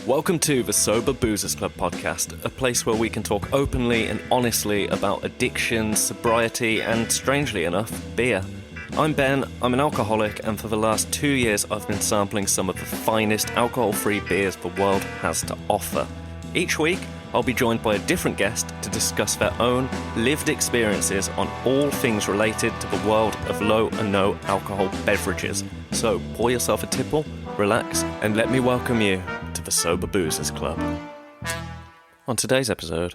Welcome to the Sober Boozers Club podcast, a place where we can talk openly and honestly about addiction, sobriety, and strangely enough, beer. I'm Ben, I'm an alcoholic, and for the last 2 years I've been sampling some of the finest alcohol-free beers the world has to offer. Each week, I'll be joined by a different guest to discuss their own lived experiences on all things related to the world of low and no alcohol beverages. So pour yourself a tipple, relax, and let me welcome you to the Sober Boozers Club. On today's episode,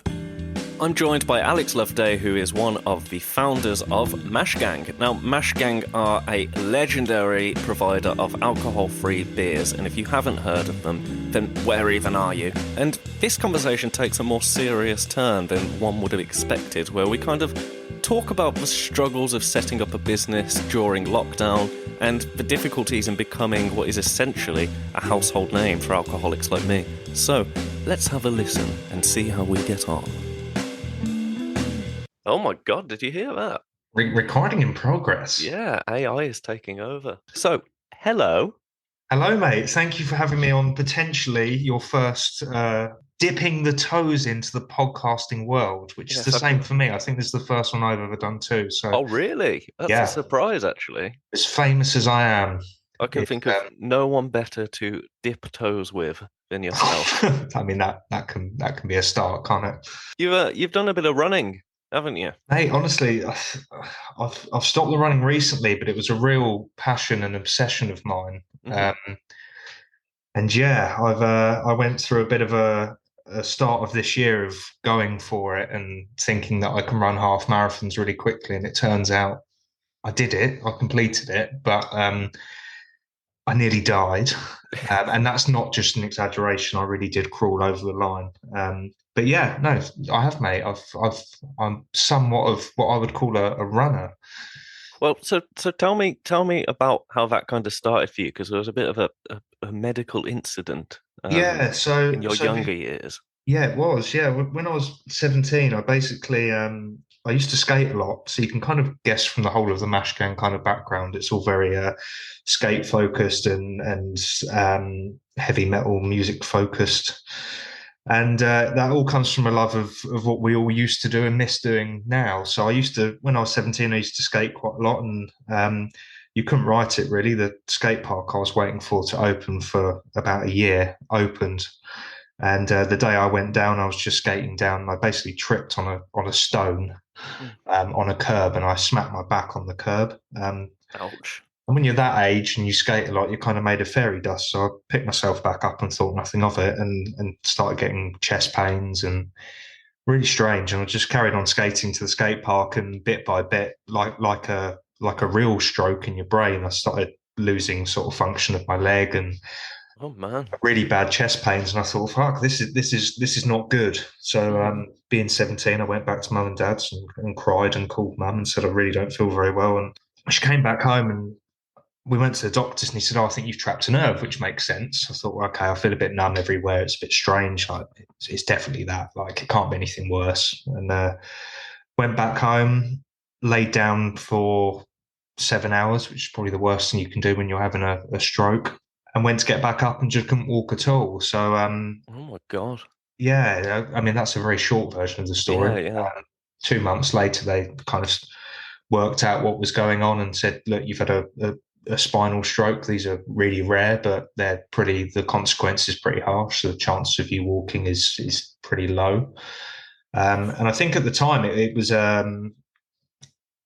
I'm joined by Alex Loveday, who is one of the founders of Mash Gang. Now, Mash Gang are a legendary provider of alcohol-free beers, and if you haven't heard of them, then where even are you? And this conversation takes a more serious turn than one would have expected, where we kind of talk about the struggles of setting up a business during lockdown and the difficulties in becoming what is essentially a household name for alcoholics like me. So, let's have a listen and see how we get on. Oh my God, did you hear that? Recording in progress. Yeah, AI is taking over. So, hello. Hello, mate. Thank you for having me on potentially your first dipping the toes into the podcasting world, which is the same for me. I think this is the first one I've ever done too. So, oh, really? That's a surprise, actually. As famous as I am, I can think of no one better to dip toes with than yourself. I mean, that can be a start, can't it? You've done a bit of running, haven't you? Hey, honestly, I've stopped the running recently, but it was a real passion and obsession of mine. Mm-hmm. And yeah, I went through a bit of a start of this year of going for it and thinking that I can run half marathons really quickly, and it turns out I did it. I completed it, but I nearly died, and that's not just an exaggeration. I really did crawl over the line. But yeah, no, I have, mate. I'm somewhat of what I would call a runner. Well, so tell me about how that kind of started for you, because there was a bit of a medical incident. So in your younger years. Yeah, it was. Yeah, when I was 17, I basically I used to skate a lot, so you can kind of guess from the whole of the Mash Gang kind of background, it's all very skate focused and heavy metal music focused. And that all comes from a love of what we all used to do and miss doing now. So when I was 17, I used to skate quite a lot, and you couldn't write it really. The skate park I was waiting for to open for about a year opened. And the day I went down, I was just skating down, and I basically tripped on a stone on a curb, and I smacked my back on the curb. Ouch. And when you're that age and you skate a lot, you're kind of made of fairy dust. So I picked myself back up and thought nothing of it, and started getting chest pains and really strange. And I just carried on skating to the skate park, and bit by bit, like a real stroke in your brain, I started losing sort of function of my leg and oh man, really bad chest pains. And I thought, fuck, this is not good. So being 17, I went back to mum and dad's and cried and called mum and said I really don't feel very well. And she came back home, and we went to the doctors, and he said, I think you've trapped a nerve, which makes sense. I thought, well, okay, I feel a bit numb everywhere. It's a bit strange. Like, it's definitely that. Like, it can't be anything worse. And went back home, laid down for 7 hours, which is probably the worst thing you can do when you're having a stroke, and went to get back up and just couldn't walk at all. So, oh my God. Yeah, I mean, that's a very short version of the story. Yeah. 2 months later, they kind of worked out what was going on and said, look, you've had a spinal stroke. These are really rare, but the consequence is pretty harsh. So the chance of you walking is pretty low. And I think at the time it was one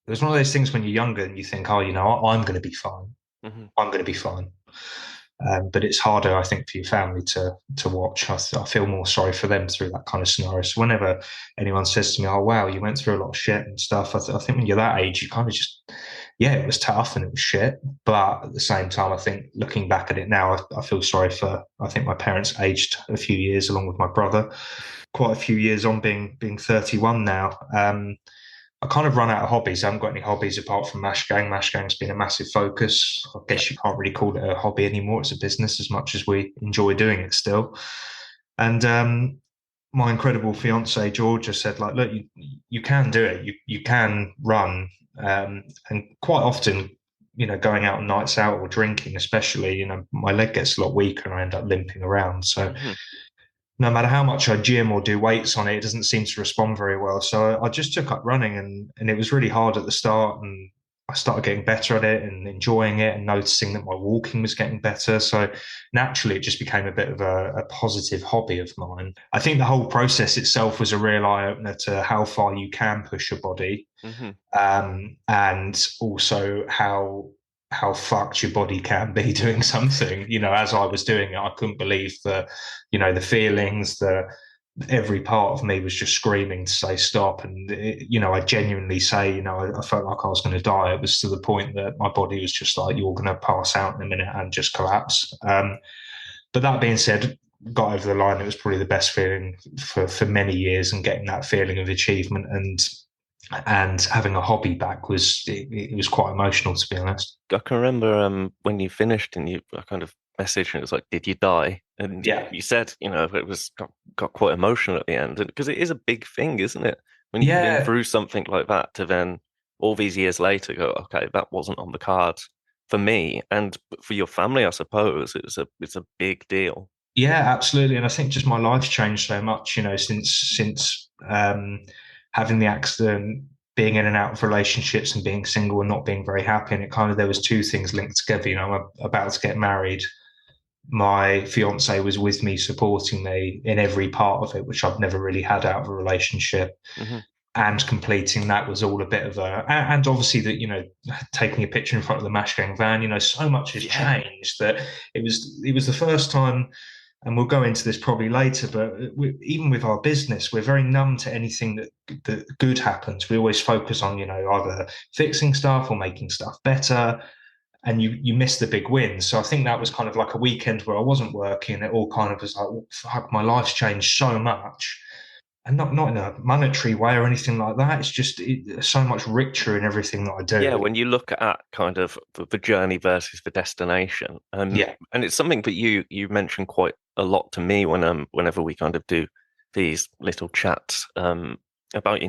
of those things when you're younger and you think, oh, I'm going to be fine. Mm-hmm. I'm going to be fine. But it's harder, I think, for your family to watch. I feel more sorry for them through that kind of scenario. So whenever anyone says to me, oh, wow, you went through a lot of shit and stuff, I think when you're that age, you kind of just, yeah, it was tough and it was shit. But at the same time, I think looking back at it now, I feel sorry I think my parents aged a few years along with my brother, quite a few years on being 31 now. I kind of run out of hobbies. I haven't got any hobbies apart from Mash Gang. Mash Gang's been a massive focus. I guess you can't really call it a hobby anymore. It's a business as much as we enjoy doing it still. And my incredible fiance, Georgia, said, like, look, you can do it. You can run. And quite often going out on nights out or drinking, especially, my leg gets a lot weaker and I end up limping around. So Hmm. no matter how much I gym or do weights on it, it doesn't seem to respond very well. So I just took up running, and it was really hard at the start. And I started getting better at it and enjoying it and noticing that my walking was getting better. So naturally, it just became a bit of a positive hobby of mine. I think the whole process itself was a real eye opener to how far you can push your body, Hmm. and also how fucked your body can be doing something. As I was doing it, I couldn't believe the feelings, every part of me was just screaming to say stop. And I genuinely say, I felt like I was going to die. It was to the point that my body was just like, you're going to pass out in a minute and just collapse. But that being said, got over the line. It was probably the best feeling for many years, and getting that feeling of achievement and having a hobby back it was quite emotional, to be honest. I can remember when you finished and I kind of messaged and it was like, "Did you die?" And Yeah. you said, it was got quite emotional at the end, because it is a big thing, isn't it? When you've been Yeah. through something like that, to then all these years later go, "Okay, that wasn't on the cards for me and for your family, I suppose." It's a big deal. Yeah, absolutely. And I think just my life's changed so much, since having the accident, being in and out of relationships and being single and not being very happy. And it kind of, there was two things linked together. I'm about to get married. My fiance was with me, supporting me in every part of it, which I've never really had out of a relationship. Hmm. And completing that was all a bit of and obviously that, taking a picture in front of the Mash Gang van, so much has Yeah. changed that it was the first time. And we'll go into this probably later, but even with our business, we're very numb to anything that good happens. We always focus on, either fixing stuff or making stuff better, and you miss the big wins. So I think that was kind of like a weekend where I wasn't working. It all kind of was like, oh, fuck, my life's changed so much, and not in a monetary way or anything like that. It's just so much richer in everything that I Yeah, do. when you look at kind of the journey versus the destination, Yeah, and it's something that you mention quite a lot to me whenever we kind of do these little chats about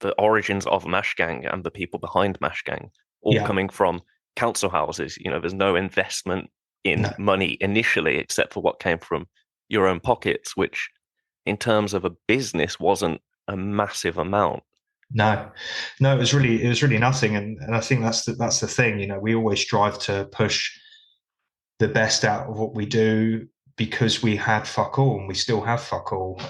the origins of Mash Gang and the people behind Mash Gang, all yeah, coming from council houses. There's no investment in no. money initially except for what came from your own pockets, which in terms of a business wasn't a massive amount. No, no, it was really nothing, and I think that's the thing. We always strive to push the best out of what we do because we had fuck all, and we still have fuck all.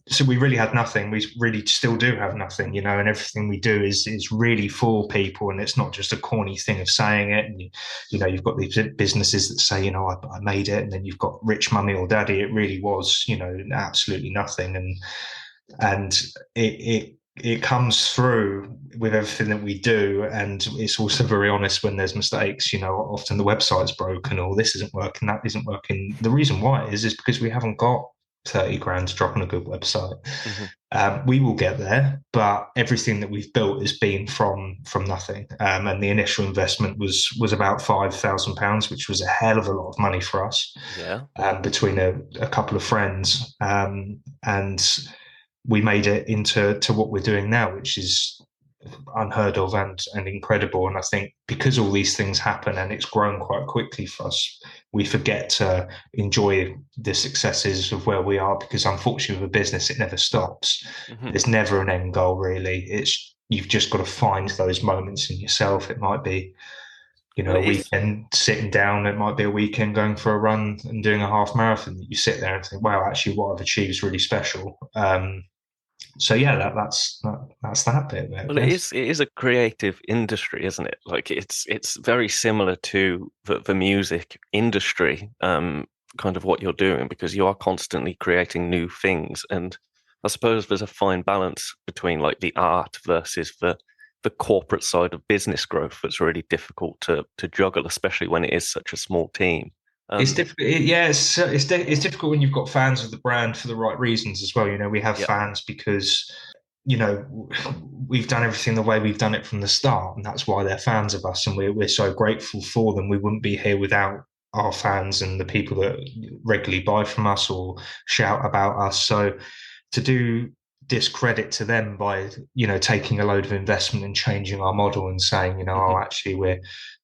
So we really had nothing. We really still do have nothing, and everything we do is really for people, and it's not just a corny thing of saying it. And you've got these businesses that say, I made it, and then you've got rich mummy or daddy. It really was, absolutely nothing, and it comes through with everything that we do. And it's also very honest when there's mistakes. Often the website's broken, or this isn't working, that isn't working. The reason why is because we haven't got 30 grand to drop on a good website. Hmm. We will get there, but everything that we've built has been from nothing. And the initial investment was about £5,000, which was a hell of a lot of money for us, Yeah. between a couple of friends. And we made it into what we're doing now, which is unheard of and incredible. And I think because all these things happen and it's grown quite quickly for us, we forget to enjoy the successes of where we are, because unfortunately with a business, it never stops. Hmm. There's never an end goal, really. You've just got to find those moments in yourself. It might be, Well, a it is. weekend sitting down. It might be a weekend going for a run and doing a half marathon that you sit there and think, wow, actually what I've achieved is really special. So yeah, that's that bit there, I Well, it guess. is. It is a creative industry, isn't it? Like it's very similar to the music industry, kind of what you're doing, because you are constantly creating new things. And I suppose there's a fine balance between like the art versus the corporate side of business growth that's really difficult to juggle, especially when it is such a small team. It's Um, difficult. Yeah, it's difficult when you've got fans of the brand for the right reasons as well. We have yeah. fans because you know we've done everything the way we've done it from the start, and that's why they're fans of us, and we're so grateful for them. We wouldn't be here without our fans and the people that regularly buy from us or shout about us. So to do discredit to them by taking a load of investment and changing our model and saying, Hmm. oh, actually we're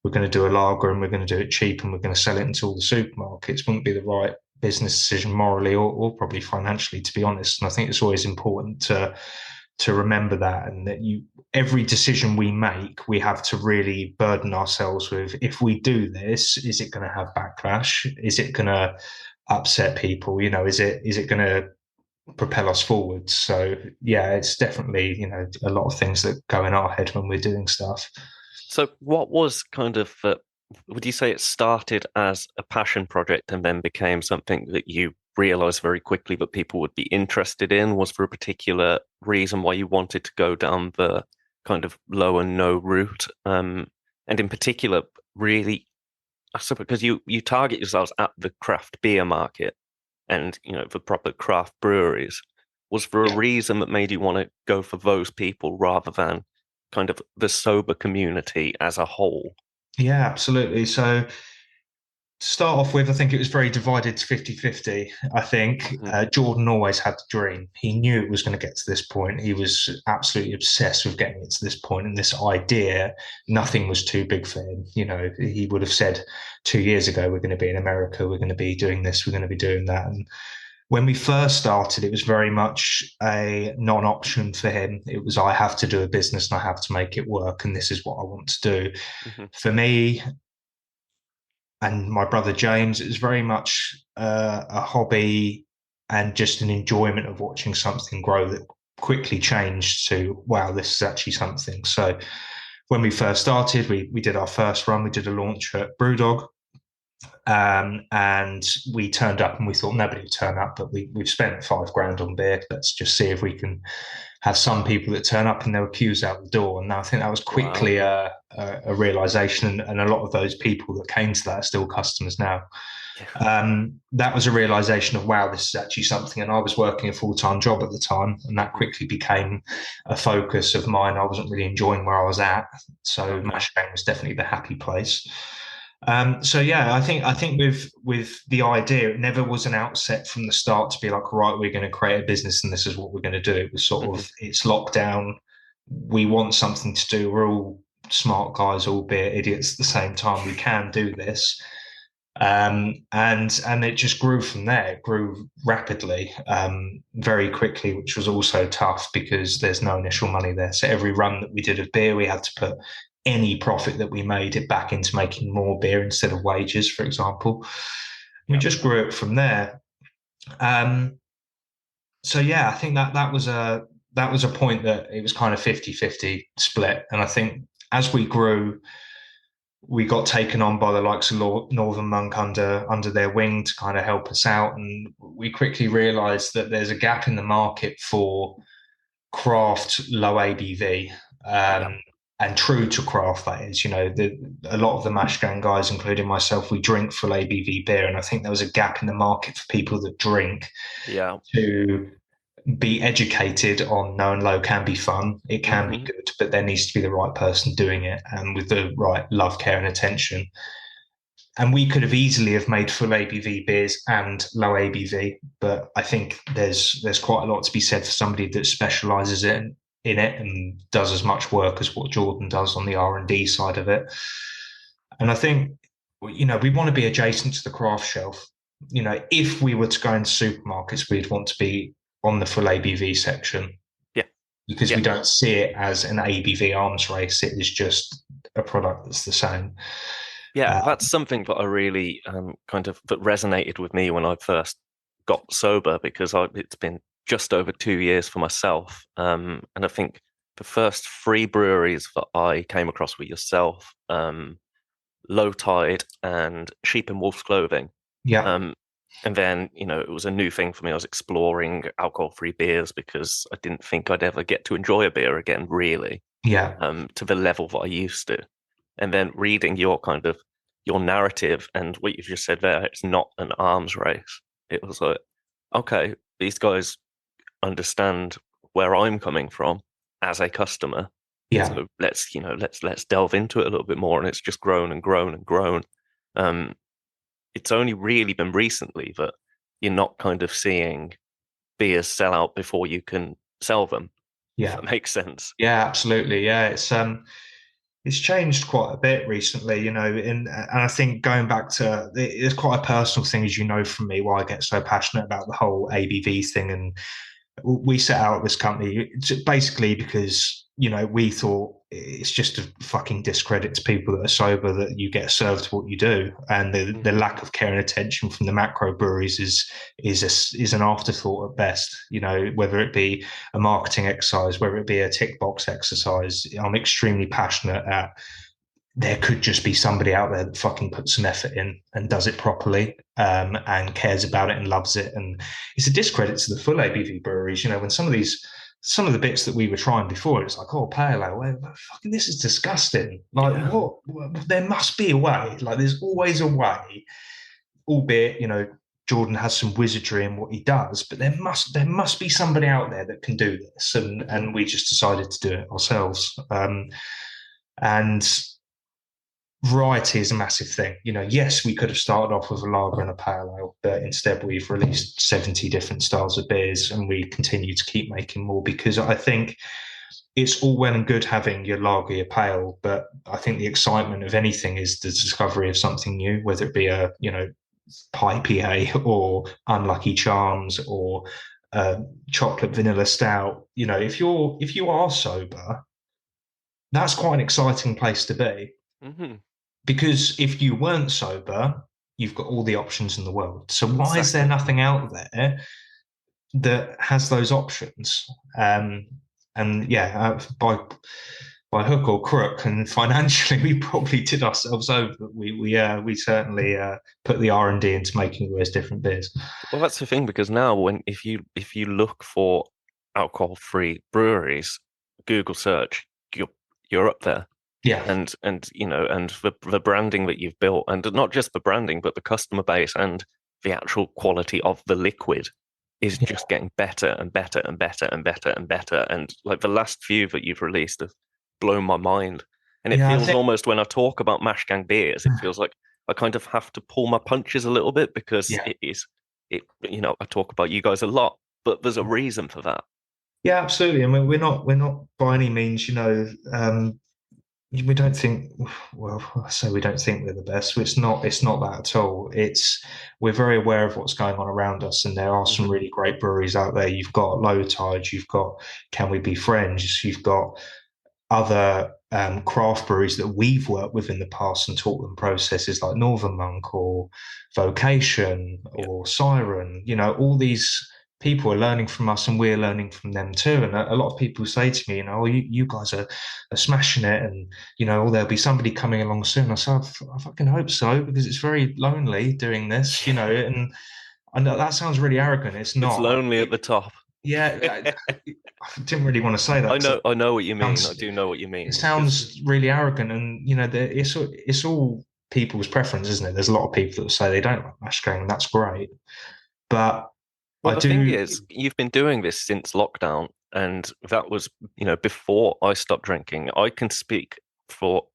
going to do a lager and we're going to do it cheap and we're going to sell it into all the supermarkets wouldn't be the right business decision morally or probably financially, to be honest. And I think it's always important to remember that, and that every decision we make, we have to really burden ourselves with, if we do this, is it going to have backlash? Is it going to upset people? Is it going to propel us forward? So yeah, it's definitely, a lot of things that go in our head when we're doing stuff. So, what was kind of, would you say it started as a passion project and then became something that you realized very quickly that people would be interested in? Was there a particular reason why you wanted to go down the kind of low and no route? And in particular, really, I suppose because you target yourselves at the craft beer market and the proper craft breweries. Was there a reason that made you want to go for those people rather than kind of the sober community as a whole? Yeah, absolutely. So to start off with, I think it was very divided to 50-50. I think Hmm. Jordan always had the dream. He knew it was going to get to this point. He was absolutely obsessed with getting it to this point. And this idea, nothing was too big for him. He would have said 2 years ago, we're going to be in America, we're going to be doing this, we're going to be doing that. And when we first started, it was very much a non-option for him. It was, I have to do a business and I have to make it work. And this is what I want to do. Hmm. For me, and my brother James, it was very much a hobby and just an enjoyment of watching something grow that quickly changed to, wow, this is actually something. So when we first started, we did our first run. We did a launch at Brewdog, and we turned up and we thought nobody would turn up, but we've spent £5,000 on beer. Let's just see if we can have some people that turn up, and there were queues out the door. And I think that was Wow. quickly a realization, and a lot of those people that came to that are still customers now. Yeah. That was a realization of, wow, this is actually something. And I was working a full-time job at the time, and that Hmm. quickly became a focus of mine. I wasn't really enjoying where I was at, so Okay. Mashbang was definitely the happy place. So yeah, I think with the idea, it never was an outset from the start to be like, right, we're going to create a business and this is what we're going to do. It was sort Hmm. of, it's lockdown. We want something to do. We're all smart guys, albeit idiots at the same time. We can do this. And it just grew from there. It grew rapidly, very quickly, which was also tough because there's no initial money there. So every run that we did of beer, we had to put any profit that we made it back into making more beer instead of wages, for example. We Yeah. just grew it from there. Um, so yeah, I think that was a point that it was kind of 50-50 split. And I think as we grew, we got taken on by the likes of Northern Monk under their wing to kind of help us out, and we quickly realised that there's a gap in the market for craft low ABV, Yeah. and true to craft. That is, a lot of the mash gang guys, including myself, we drink full ABV beer, and I think there was a gap in the market for people that drink Yeah. to be educated on no and low can be fun. It can be Hmm. good, but there needs to be the right person doing it and with the right love, care, and attention. And we could have easily have made full ABV beers and low ABV, but I think there's quite a lot to be said for somebody that specialises in it and does as much work as what Jordan does on the R&D side of it. And I think we want to be adjacent to the craft shelf. If we were to go into supermarkets, we'd want to be on the full ABV section Yeah. because Yeah. we don't see it as an ABV arms race. It is just a product that's the same. Yeah, Uh, that's something that I really kind of that resonated with me when I first got sober because it's been just over 2 years for myself. And I think the first three breweries that I came across were yourself, Low Tide, and Sheep and Wolf's Clothing. yeah, Um, and then, it was a new thing for me. I was exploring alcohol-free beers because I didn't think I'd ever get to enjoy a beer again, really, yeah, to the level that I used to. And then reading your narrative and what you've just said there, it's not an arms race. It was like, okay, these guys understand where I'm coming from as a customer. yeah, So let's delve into it a little bit more. And it's just grown and grown and grown. Um, it's only really been recently that you're not kind of seeing beers sell out before you can sell them, if Yeah. that makes sense. Yeah, absolutely. Yeah, it's changed quite a bit recently, and I think going back to it's quite a personal thing, as you know from me, why I get so passionate about the whole ABV thing. And we set out this company basically because we thought it's just a fucking discredit to people that are sober that you get served what you do, and the lack of care and attention from the macro breweries is an afterthought at best. Whether it be a marketing exercise, whether it be a tick box exercise, I'm extremely passionate at there could just be somebody out there that fucking puts some effort in and does it properly, and cares about it and loves it. And it's a discredit to the full ABV breweries. When some of the bits that we were trying before, it's like, oh, pale ale, fucking, this is disgusting. Like, Yeah. what? There must be a way. Like, there's always a way. Albeit, Jordan has some wizardry in what he does, but there must be somebody out there that can do this, and we just decided to do it ourselves. And variety is a massive thing. Yes, we could have started off with a lager and a pale ale, but instead we've released 70 different styles of beers, and we continue to keep making more because I think it's all well and good having your lager, your pale, but I think the excitement of anything is the discovery of something new, whether it be a, pie PA or Unlucky Charms or chocolate vanilla stout. If you are sober, that's quite an exciting place to be. Mm-hmm. Because if you weren't sober, you've got all the options in the world. So why is there Exactly. nothing out there that has those options? And yeah, by hook or crook, and financially, we probably did ourselves over. We certainly put the R&D into making those different beers. Well, that's the thing because now when if you look for alcohol-free breweries, Google search, you're up there. Yeah, And the branding that you've built, and not just the branding, but the customer base and the actual quality of the liquid is yeah, just getting better and better and better and better and better. And like the last few that you've released have blown my mind. And it yeah. I feels think almost when I talk about Mash Gang beers, it feels like I kind of have to pull my punches a little bit because yeah, I talk about you guys a lot, but there's a reason for that. yeah, absolutely. I mean, we're not by any means, we don't think, well, I say we don't think we're the best. It's not that at all. We're very aware of what's going on around us, and there are some Hmm. really great breweries out there. You've got Low Tide, you've got Can We Be Friends, you've got other craft breweries that we've worked with in the past and taught them processes like Northern Monk or Vocation Yeah. or Siren. All these people are learning from us and we're learning from them too. And a lot of people say to me, oh, you guys are smashing it. And, oh, there'll be somebody coming along soon. I said, I fucking hope so, because it's very lonely doing this, and I know that sounds really arrogant. It's It's not. lonely at the top. Yeah, I didn't really want to say that I because know, I know what you mean. I sounds do know what you it mean. It's just, sounds really arrogant, and it's all people's preference, isn't it? There's a lot of people that say they don't like mash gang, and that's great. But well, I the thing do, is, you've been doing this since lockdown, and that was, before I stopped drinking. I can speak for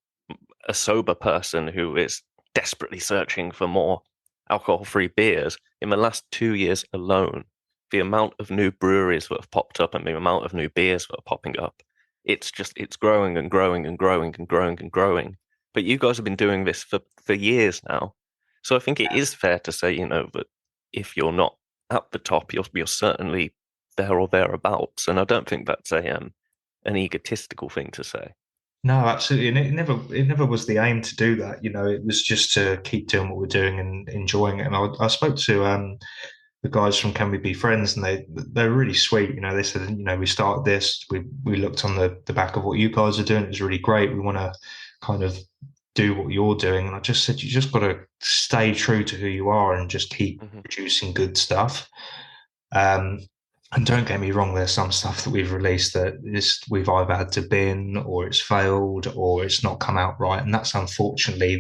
a sober person who is desperately searching for more alcohol-free beers. In the last 2 years alone, the amount of new breweries that have popped up and the amount of new beers that are popping up, it's growing and growing and growing and growing and growing. But you guys have been doing this for years now. So I think it is fair to say, that if you're not at the top, you're certainly there or thereabouts. And I don't think that's an egotistical thing to say. no, absolutely, and it never was the aim to do that. It was just to keep doing what we're doing and enjoying it. And I spoke to the guys from Can We Be Friends, and they're really sweet. They said, we started this, we looked on the back of what you guys are doing. It was really great. We want to kind of do what you're doing. And I just said, you just got to stay true to who you are and just keep Hmm. producing good stuff. Um, and don't get me wrong, there's some stuff that we've released that we've either had to bin or it's failed or it's not come out right. And that's unfortunately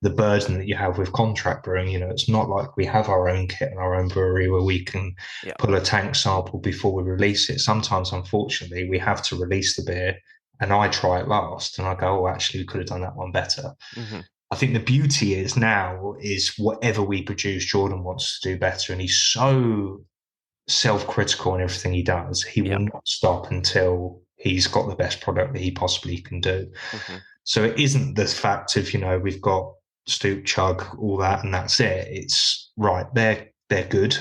the burden that you have with contract brewing. It's not like we have our own kit and our own brewery where we can Yeah. pull a tank sample before we release it. Sometimes, unfortunately, we have to release the beer and I try it last and I go, oh, actually, we could have done that one better. Hmm. I think the beauty is whatever we produce, Jordan wants to do better. And he's so self-critical in everything he does. He Yeah. will not stop until he's got the best product that he possibly can do. Hmm. So it isn't the fact of, we've got stoop, chug, all that, and that's it. It's right, they're good,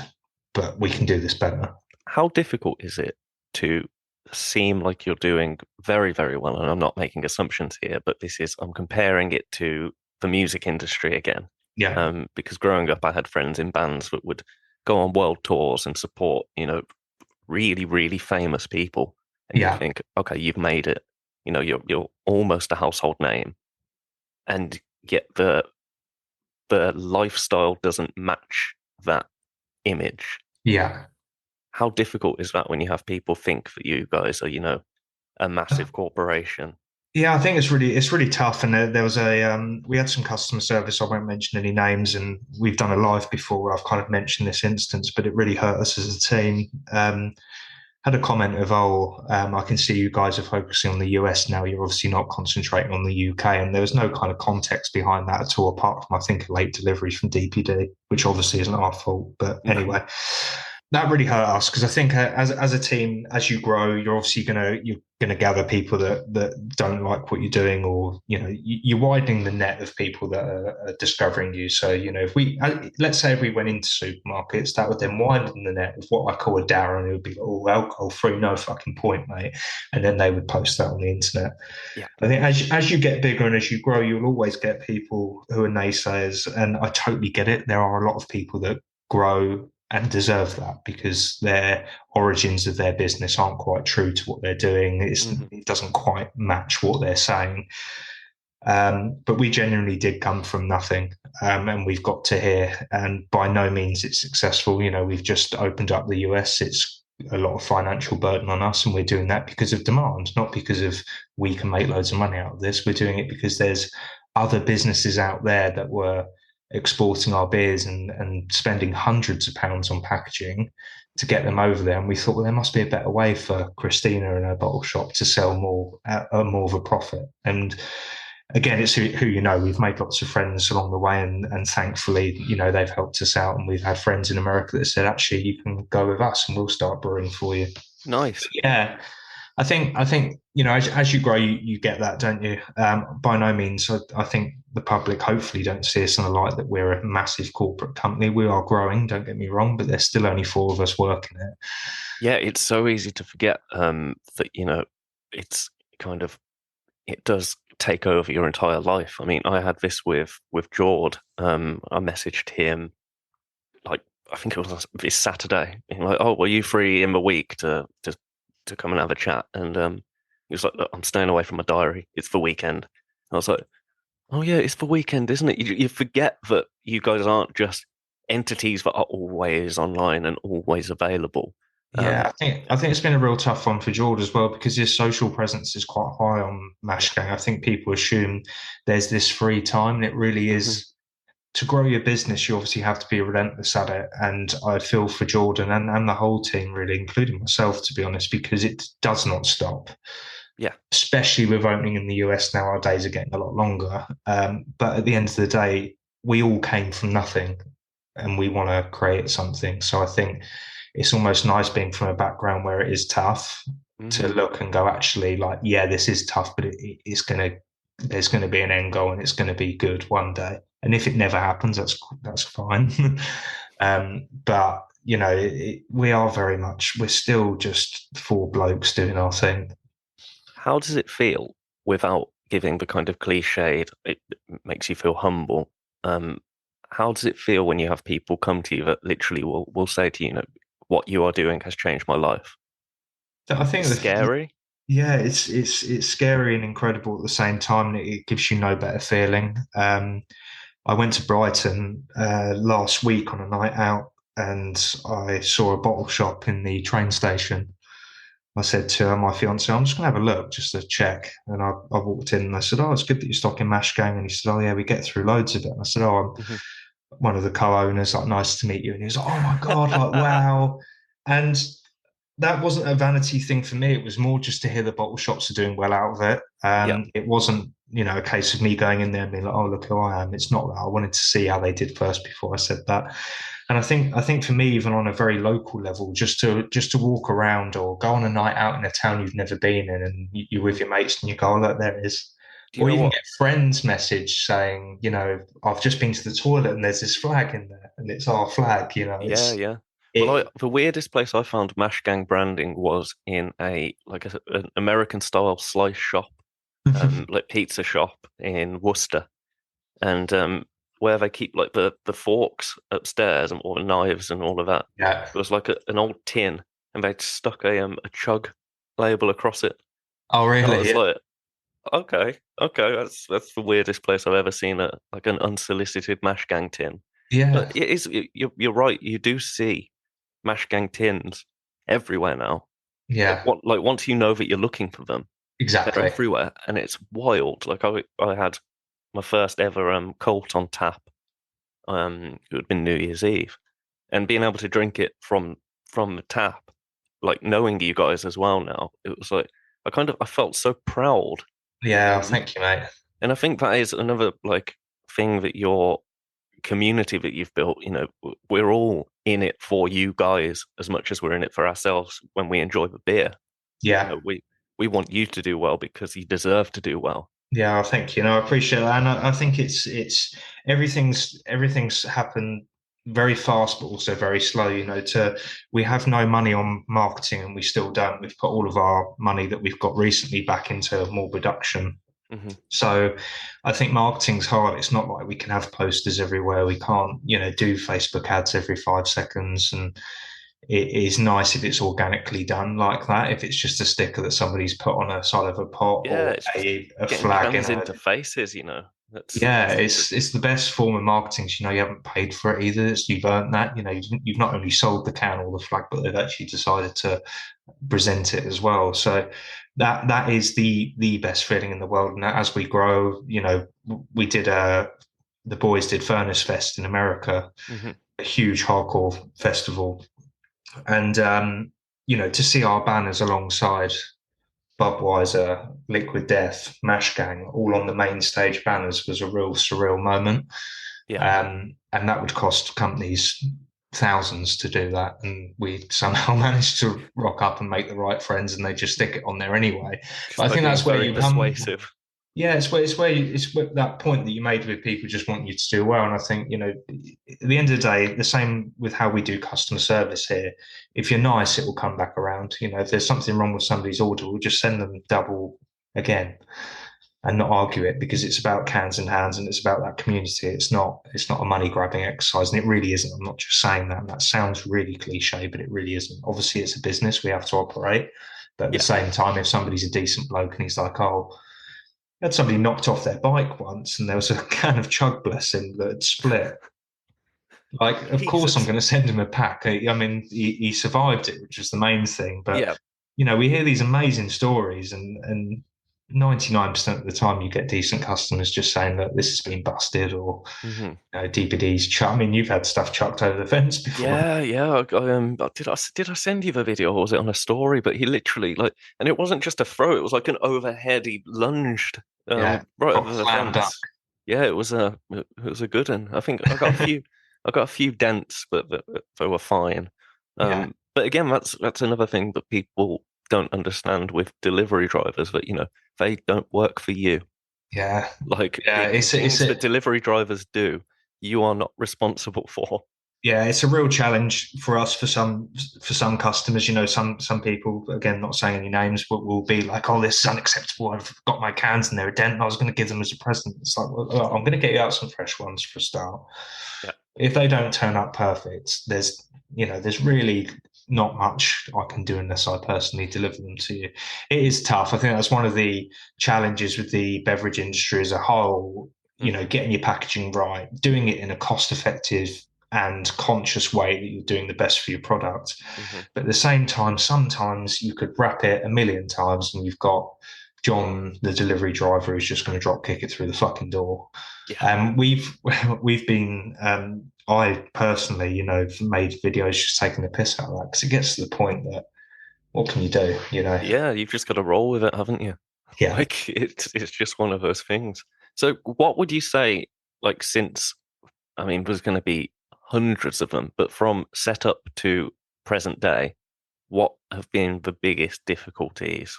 but we can do this better. How difficult is it to seem like you're doing very, very well? And I'm not making assumptions here, but I'm comparing it to the music industry again. Yeah, Because growing up, I had friends in bands that would go on world tours and support, really, really famous people. And you yeah, think, okay, you've made it. You're almost a household name, and yet the lifestyle doesn't match that image. yeah. How difficult is that when you have people think that you guys are, a massive corporation? Yeah, I think it's really tough. And there was we had some customer service. I won't mention any names, and we've done a live before where I've kind of mentioned this instance, but it really hurt us as a team. Had a comment of, I can see you guys are focusing on the US now. You're obviously not concentrating on the UK, and there was no kind of context behind that at all, apart from I think a late delivery from DPD, which obviously isn't our fault. But No. anyway, that really hurt us because I think as a team, as you grow, you're gonna gather people that don't like what you're doing, or you're widening the net of people that are discovering you. So if let's say if we went into supermarkets, that would then widen the net of what I call a Darren. It would be like, oh, alcohol free, no fucking point, mate, and then they would post that on the internet. Yeah. I think as you get bigger and as you grow, you'll always get people who are naysayers, and I totally get it. There are a lot of people that grow and deserve that because their origins of their business aren't quite true to what they're doing. It doesn't quite match what they're saying. But we genuinely did come from nothing, and we've got to here. And by no means it's successful. We've just opened up the US. It's a lot of financial burden on us, and we're doing that because of demand, not because of we can make loads of money out of this. We're doing it because there's other businesses out there that were exporting our beers and spending hundreds of pounds on packaging to get them over there. And we thought, well, there must be a better way for Christina and her bottle shop to sell more at more of a profit. And again, it's who we've made lots of friends along the way, and thankfully, they've helped us out. And we've had friends in America that said, actually, you can go with us and we'll start brewing for you. Nice. But yeah, I think as you grow, you get that, don't you? By no means, I think the public hopefully don't see us in the light that we're a massive corporate company. We are growing, don't get me wrong, but there's still only 4 of us working it. Yeah, it's so easy to forget that, it's kind of, it does take over your entire life. I mean, I had this with Jord. I messaged him like, I think it was this Saturday. And like, oh, were you free in the week to come and have a chat? And he was like, look, I'm staying away from my diary. It's the weekend. I was like, oh yeah, it's the weekend, isn't it? You forget that you guys aren't just entities that are always online and always available. Yeah, I think it's been a real tough one for George as well because his social presence is quite high on Yeah. Mashgang. I think people assume there's this free time, and it really Hmm. is. To grow your business, you obviously have to be relentless at it. And I feel for Jordan and the whole team, really, including myself, to be honest, because it does not stop. Yeah. Especially with opening in the US now, our days are getting a lot longer. But at the end of the day, we all came from nothing and we want to create something. So I think it's almost nice being from a background where it is tough to Hmm. look and go, actually, like, yeah, this is tough, but there's going to be an end goal and it's going to be good one day. And if it never happens, that's fine. But we're still just 4 blokes doing our thing. How does it feel without giving the kind of cliched, it makes you feel humble? Um, how does it feel when you have people come to you that literally will say to you, what you are doing has changed my life? I think It's scary. yeah, it's scary and incredible at the same time. And it gives you no better feeling. I went to Brighton last week on a night out, and I saw a bottle shop in the train station. I said to my fiance, I'm just going to have a look just to check. And I walked in and I said, oh, it's good that you're stocking mash gang. And he said, oh, yeah, we get through loads of it. And I said, oh, I'm Hmm. one of the co-owners, like, nice to meet you. And he was like, oh my God, like, wow. And that wasn't a vanity thing for me. It was more just to hear the bottle shops are doing well out of it. Yeah. It wasn't, a case of me going in there and being like, oh, look who I am. It's not that. I wanted to see how they did first before I said that. And I think for me, even on a very local level, just to walk around or go on a night out in a town you've never been in, and you're with your mates and you go, oh, look, there it is. Do you Or know even what? get friends message saying, I've just been to the toilet and there's this flag in there and it's our flag, Yeah, yeah. Well, it the weirdest place I found Mash Gang branding was in an American style slice shop, like pizza shop in Worcester, and where they keep like the forks upstairs and all the knives and all of that. yeah. It was like an old tin, and they'd stuck a chug label across it. Oh I really? was Yeah. like, okay, okay, that's the weirdest place I've ever seen like an unsolicited Mash Gang tin. But Yeah. it is you're right. You do see Mash Gang tins everywhere now. Yeah. Like once you know that you're looking for them, they're Exactly. everywhere, and it's wild. Like I had my first ever Colt on tap. It would have been New Year's Eve, and being able to drink it from the tap, like knowing you guys as well now, it was like I felt so proud. Yeah, Um, thank you, mate. and I think that is another like thing that your community that you've built, we're all in it for you guys as much as we're in it for ourselves when we enjoy the beer. You Yeah. know, we want you to do well because you deserve to do well. Yeah, I think I appreciate that, and I think it's everything's happened very fast, but also very slow. To we have no money on marketing, and we still don't. We've put all of our money that we've got recently back into more production. Hmm. So I think marketing's hard. It's not like we can have posters everywhere. We can't, do Facebook ads every 5 seconds, and it is nice if it's organically done like that. If it's just a sticker that somebody's put on a side of a pot Yeah, or it's just a getting flag in cans a into faces. yeah, That's it's the best form of marketing. You haven't paid for it either. You've earned that. You've not only sold the can or the flag, but they've actually decided to present it as well. So that is the best feeling in the world. And as we grow, we did the boys did Furnace Fest in America, hmm a huge hardcore festival, and to see our banners alongside Budweiser, Liquid Death, Mash Gang, all on the main stage banners was a real surreal moment. yeah, And that would cost companies thousands to do that. And we somehow managed to rock up and make the right friends and they just stick it on there anyway. But just I by think being that's where very you come. persuasive. Yeah, it's where that point that you made with people just want you to do well. And I think, at the end of the day, the same with how we do customer service here. If you're nice, it will come back around. If there's something wrong with somebody's order, we'll just send them double again and not argue it because it's about cans and hands and it's about that community. It's not a money grabbing exercise. And it really isn't. I'm not just saying that. And that sounds really cliche, but it really isn't. Obviously it's a business, we have to operate. But at the Yeah, same time, if somebody's a decent bloke and he's like, oh, I had somebody knocked off their bike once and there was a can of chug blessing that had split. Like, of course, I'm Jesus. going to send him a pack. I mean, he survived it, which is the main thing. But Yeah. we hear these amazing stories, and 99% of the time, you get decent customers just saying that this has been busted or hmm DVDs chucked. I mean, you've had stuff chucked over the fence before. Yeah, yeah. Did I send you the video or was it on a story? But he literally and it wasn't just a throw; it was like an overhead. He lunged Yeah, right got over the slammed up. fence. Yeah, it was a good one. I think I got a few dents, but they were fine. Yeah, But again, that's another thing that people don't understand with delivery drivers that they don't work for you. yeah, Like yeah. the It's things a that delivery drivers do, you are not responsible for. Yeah, it's a real challenge for us for some customers. Some people, again, not saying any names, but will be like, "Oh, this is unacceptable. I've got my cans and they're a dent. And I was going to give them as a present." It's like, well, I'm going to get you out some fresh ones for a start. Yeah. If they don't turn up perfect, there's really not much I can do unless I personally deliver them to you. It is tough. I think that's one of the challenges with the beverage industry as a whole. hmm Getting your packaging right, doing it in a cost-effective and conscious way that you're doing the best for your product. hmm But at the same time, sometimes you could wrap it a million times and you've got John, the delivery driver, who's just going to drop kick it through the fucking door. Yeah. We've been I personally, made videos just taking the piss out of that because it gets to the point that what can you do, Yeah, you've just got to roll with it, haven't you? Yeah. Like it's just one of those things. So what would you say, like since I mean, there's going to be hundreds of them, but from setup to present day, what have been the biggest difficulties?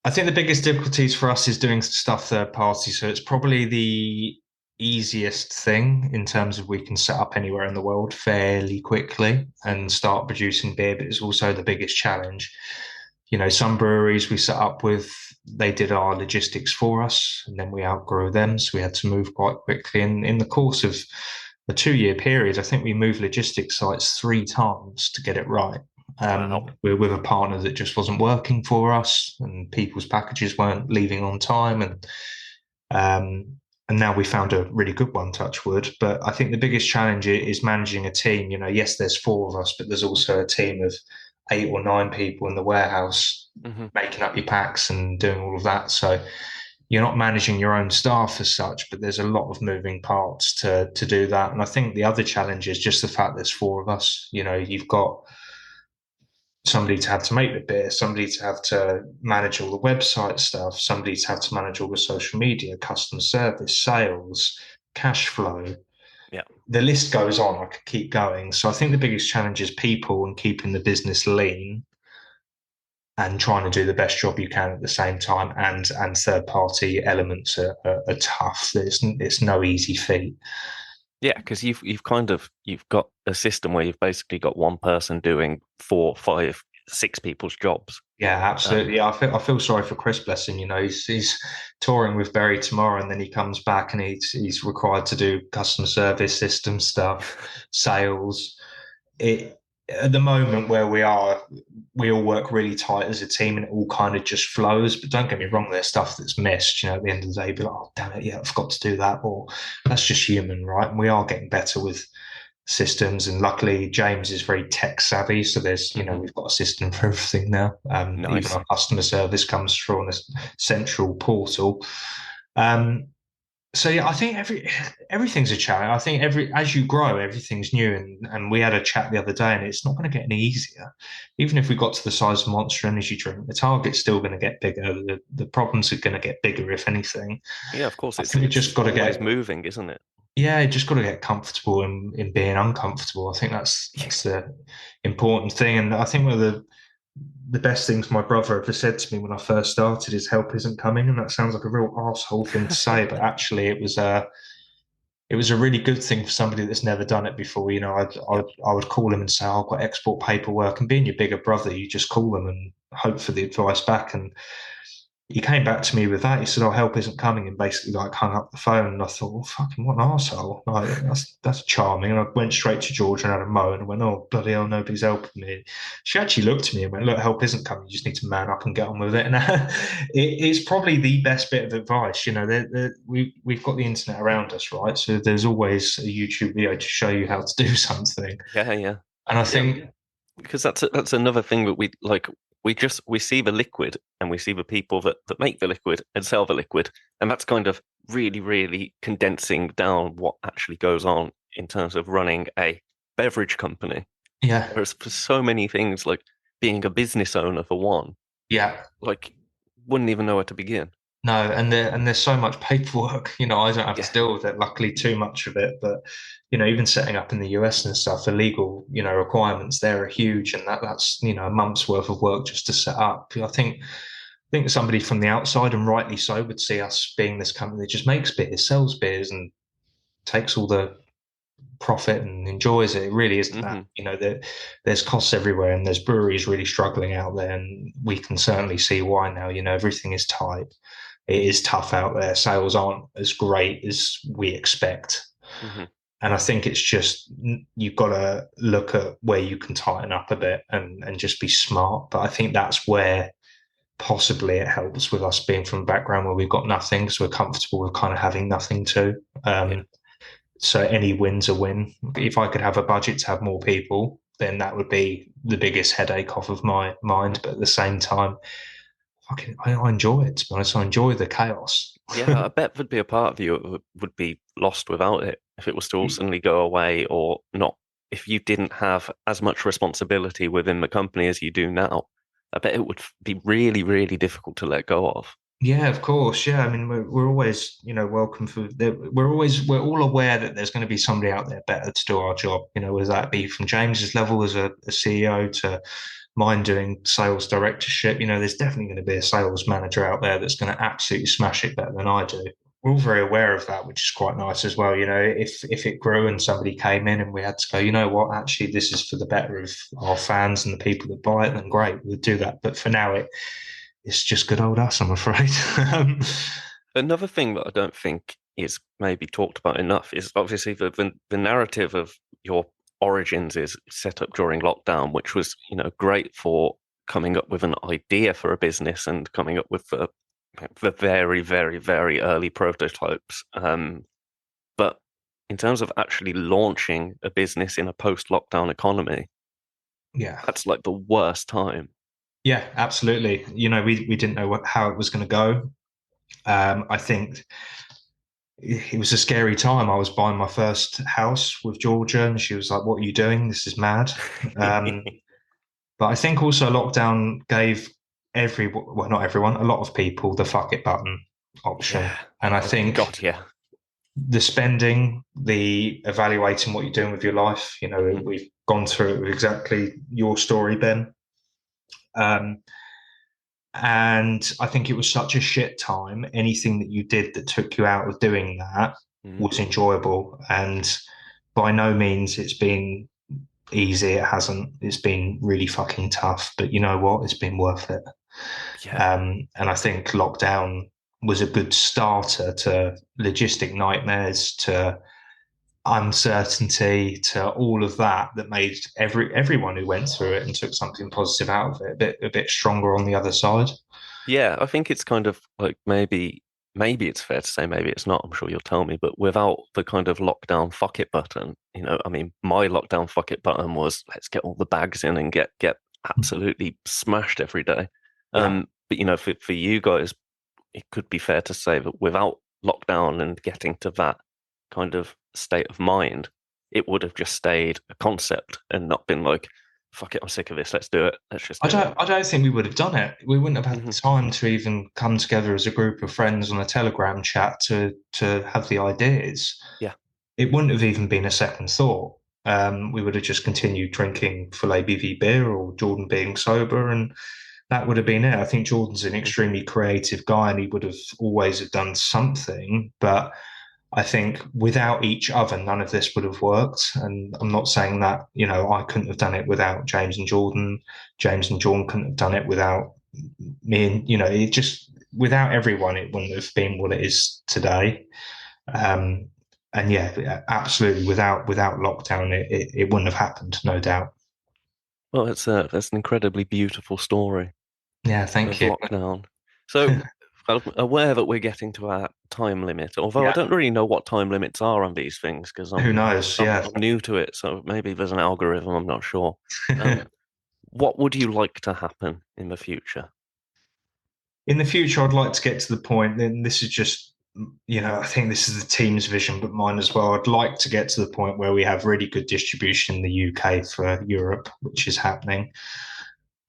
I think the biggest difficulties for us is doing stuff third party. So it's probably the easiest thing in terms of we can set up anywhere in the world fairly quickly and start producing beer, but it's also the biggest challenge. Some breweries we set up with, they did our logistics for us and then we outgrew them. So we had to move quite quickly. And in the course of a 2 year period, I think we moved logistics sites 3 times to get it right. Wow. We're with a partner that just wasn't working for us, and people's packages weren't leaving on time, um, and now we found a really good one, touch wood. But I think the biggest challenge is managing a team. Yes, there's 4 of us, but there's also a team of 8 or 9 people in the warehouse making up your packs and doing all of that. So you're not managing your own staff as such, but there's a lot of moving parts to do that. And I think the other challenge is just the fact there's 4 of us. You've got somebody to have to make the beer, somebody to have to manage all the website stuff, somebody to have to manage all the social media, customer service, sales, cash flow. Yeah. The list goes on. I could keep going. So I think the biggest challenge is people and keeping the business lean and trying to do the best job you can at the same time. And third party elements are tough. It's no easy feat. Yeah, because you've got a system where you've basically got one person doing 4, 5, 6 people's jobs. Yeah, absolutely. I feel sorry for Chris. Bless him. He's touring with Berry tomorrow, and then he comes back and he's required to do customer service, system stuff, sales. It At the moment where we are, we all work really tight as a team, and it all kind of just flows. But don't get me wrong, there's stuff that's missed. At the end of the day, be like, oh damn it, yeah, I forgot to do that, or that's just human, right? And we are getting better with systems, and luckily James is very tech savvy, so there's we've got a system for everything now. Nice. Even our customer service comes through on a central portal. So yeah, I think everything's a challenge. I think as you grow, everything's new, and we had a chat the other day, and it's not going to get any easier. Even if we got to the size of Monster Energy drink, the target's still going to get bigger. The problems are going to get bigger, if anything. Yeah, of course. It's just got to get moving, isn't it? Yeah, just got to get comfortable in being uncomfortable. I think that's the important thing. And I think one of the best things my brother ever said to me when I first started is help isn't coming. And that sounds like a real arsehole thing to say, but actually it was a really good thing for somebody that's never done it before. I would call him and say, I've got export paperwork, and being your bigger brother, you just call them and hope for the advice back. And he came back to me with that. He said, "Oh, help isn't coming," and basically hung up the phone. And I thought, "Well, fucking what an arsehole. That's charming." And I went straight to George and had a moan and went, "Oh, bloody hell, nobody's helping me." She actually looked at me and went, "Look, help isn't coming. You just need to man up and get on with it." And it's probably the best bit of advice. We've got the internet around us, right? So there's always a YouTube video to show you how to do something. Yeah, yeah. And I think because that's another thing that we like. We see the liquid and we see the people that make the liquid and sell the liquid. And that's kind of really, really condensing down what actually goes on in terms of running a beverage company. Yeah. Whereas for so many things, like being a business owner for one, yeah. Wouldn't even know where to begin. No, and there's so much paperwork. I don't have to deal with it. Luckily, too much of it. But even setting up in the US and stuff, the legal requirements there are huge, and that's a month's worth of work just to set up. I think somebody from the outside, and rightly so, would see us being this company that just makes beers, sells beers, and takes all the profit and enjoys it. It really isn't that. There's costs everywhere, and there's breweries really struggling out there, and we can certainly see why now. Everything is tight. It is tough out there. Sales aren't as great as we expect. And I think it's just you've got to look at where you can tighten up a bit and just be smart. But I think that's where possibly it helps with us being from a background where we've got nothing, so we're comfortable with kind of having nothing too. So any win's a win. If I could have a budget to have more people, then that would be the biggest headache off of my mind. But at the same time, I enjoy it, to be honest. I enjoy the chaos. Yeah, I bet there'd be a part of you that would be lost without it if it was to all suddenly go away or not. If you didn't have as much responsibility within the company as you do now, I bet it would be really, really difficult to let go of. Yeah, of course. Yeah, I mean, we're always, welcome for. We're all aware that there's going to be somebody out there better to do our job. Whether that be from James's level as a CEO to mine doing sales directorship. There's definitely going to be a sales manager out there that's going to absolutely smash it better than I do. We're all very aware of that, which is quite nice as well. If it grew and somebody came in and we had to go, you know what, actually, this is for the better of our fans and the people that buy it, then great, we'll do that. But for now, it's just good old us, I'm afraid. Another thing that I don't think is maybe talked about enough is obviously the narrative of your origins is set up during lockdown, which was, great for coming up with an idea for a business and coming up with the very, very, very early prototypes. But in terms of actually launching a business in a post-lockdown economy, Yeah. that's like the worst time. Yeah, absolutely. We didn't know how it was going to go. I think it was a scary time. I was buying my first house with Georgia, and she was like, "What are you doing? This is mad." Um, but I think also lockdown gave well, not everyone, a lot of people the fuck it button option. Yeah. And I Oh, think God, yeah. the spending, the evaluating what you're doing with your life, Mhm. we've gone through exactly your story, Ben. Um, And I think it was such a shit time. Anything that you did that took you out of doing that Mhm. was enjoyable. And by no means it's been easy. It hasn't. It's been really fucking tough. But you know what? It's been worth it. Yeah. And I think lockdown was a good starter to logistic nightmares, to uncertainty, to all of that made everyone who went through it and took something positive out of it a bit stronger on the other side. Yeah, I think it's kind of like maybe it's fair to say, maybe it's not. I'm sure you'll tell me, but without the kind of lockdown fuck it button, I mean, my lockdown fuck it button was let's get all the bags in and get absolutely smashed every day. Yeah. But for you guys, it could be fair to say that without lockdown and getting to that kind of state of mind, it would have just stayed a concept and not been like, fuck it, I'm sick of this, let's do it. Let's just I do it. don't I don't think we would have done it. We wouldn't have had the Hmm. time to even come together as a group of friends on a Telegram chat to have the ideas. Yeah. It wouldn't have even been a second thought. We would have just continued drinking full ABV beer or Jordan being sober, and that would have been it. I think Jordan's an Mhm. extremely creative guy, and he would have always have done something. But I think without each other, none of this would have worked. And I'm not saying that, I couldn't have done it without James and Jordan. James and Jordan couldn't have done it without me. And, it just, without everyone, it wouldn't have been what it is today. Um, and yeah, absolutely. Without lockdown, it wouldn't have happened, no doubt. Well, that's an incredibly beautiful story Yeah, of thank you. lockdown. So I'm aware that we're getting to our time limit, although I Yeah, don't really know what time limits are on these things because who knows? Yeah. I'm new to it, so maybe there's an algorithm, I'm not sure. Um, what would you like to happen in the future? In the future, I'd like to get to the point, and this is just, I think this is the team's vision, but mine as well. I'd like to get to the point where we have really good distribution in the UK for Europe, which is happening.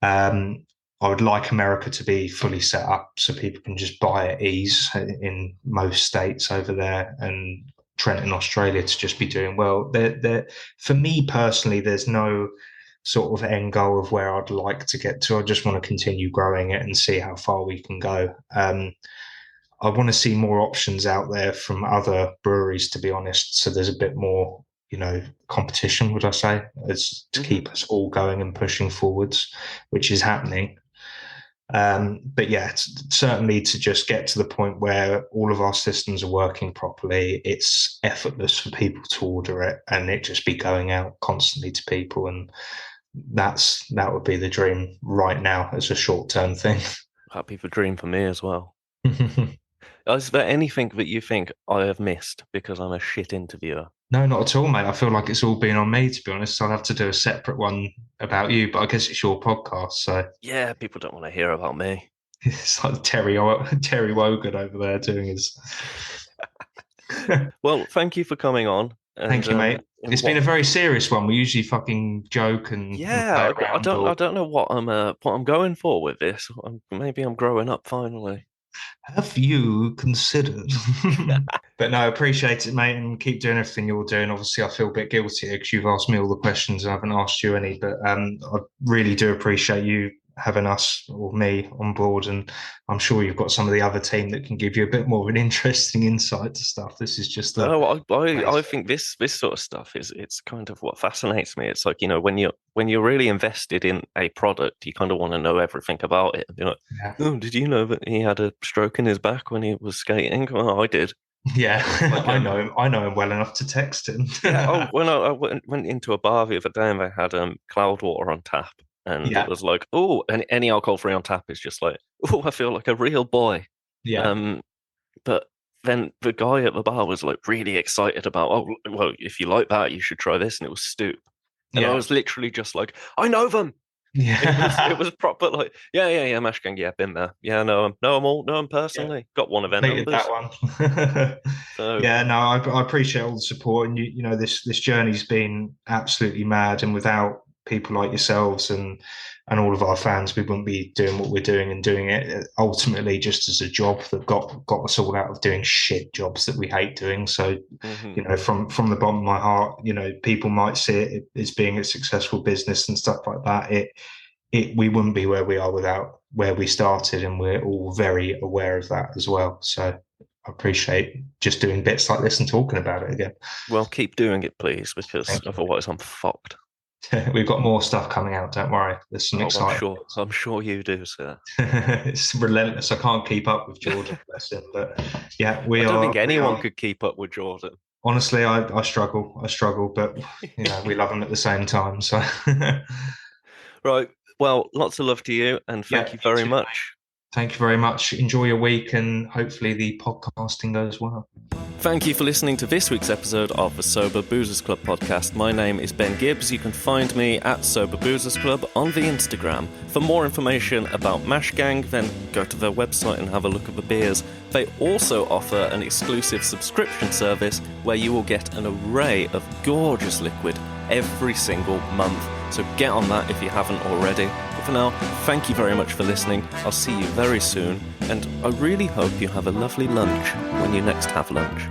Um, I would like America to be fully set up so people can just buy at ease in most states over there, and Trent in Australia to just be doing well. For me personally, there's no sort of end goal of where I'd like to get to. I just want to continue growing it and see how far we can go. I want to see more options out there from other breweries, to be honest. So there's a bit more, competition, would I say, as to Hmm. keep us all going and pushing forwards, which is happening. But yeah, certainly to just get to the point where all of our systems are working properly, it's effortless for people to order it and it just be going out constantly to people. And that would be the dream right now as a short term thing. That'd be the dream for me as well. Is there anything that you think I have missed because I'm a shit interviewer? No, not at all, mate. I feel like it's all been on me, to be honest. I'll have to do a separate one about you, but I guess it's your podcast, so Yeah, people don't want to hear about me. it's like Terry Wogan over there doing his. Well, thank you for coming on. And Thank you, mate. in It's been what? a very serious one. We usually fucking joke and Yeah, play I around, don't I or don't know what I'm going for with this. Maybe I'm growing up finally. Have you considered? But no, I appreciate it, mate, and keep doing everything you're doing. Obviously, I feel a bit guilty because you've asked me all the questions and I haven't asked you any, but I really do appreciate you having us or me on board. And I'm sure you've got some of the other team that can give you a bit more of an interesting insight to stuff. This is just the No, I think this sort of stuff it's kind of what fascinates me. It's like, when you're really invested in a product, you kind of want to know everything about it. You're like, yeah. oh, did you know that he had a stroke in his back when he was skating? Oh, I did. Yeah, Like, I know him. I know him well enough to text him. yeah. Oh, when I went into a bar the other day and they had cloud water on tap, and it Yeah, was like, oh, and any alcohol free on tap is just like, oh, I feel like a real boy. yeah, Um, but then the guy at the bar was like really excited about, oh, well, if you like that, you should try this, and it was Stoop, and I yeah, was literally just like, I know them. It yeah. was proper like, yeah, Mash Gang, yeah, been there, yeah, know them Yeah. personally, got one of their Completed that numbers, one. so. Yeah, no, I appreciate all the support, and this journey's been absolutely mad, and without people like yourselves and all of our fans, we wouldn't be doing what we're doing and doing it ultimately just as a job that got us all out of doing shit jobs that we hate doing. So, Mhm. from the bottom of my heart, people might see it as being a successful business and stuff like that. We wouldn't be where we are without where we started, and we're all very aware of that as well. So I appreciate just doing bits like this and talking about it again. Well, keep doing it, please, because Thank otherwise I'm fucked. you. We've got more stuff coming out. Don't worry. There's some Oh, exciting. I'm sure you do, sir. It's relentless. I can't keep up with Jordan, bless him. But yeah, I we don't are. think anyone could keep up with Jordan. Honestly, I struggle. I struggle, but we love him at the same time. So Right. Well, lots of love to you, and yeah, thank you you very too, mate. much. Thank you very much. Enjoy your week, and hopefully the podcasting goes well. Thank you for listening to this week's episode of the Sober Boozers Club podcast. My name is Ben Gibbs. You can find me at Sober Boozers Club on the Instagram. For more information about Mash Gang, then go to their website and have a look at the beers. They also offer an exclusive subscription service where you will get an array of gorgeous liquid every single month. So get on that if you haven't already. But for now, thank you very much for listening. I'll see you very soon, and I really hope you have a lovely lunch when you next have lunch.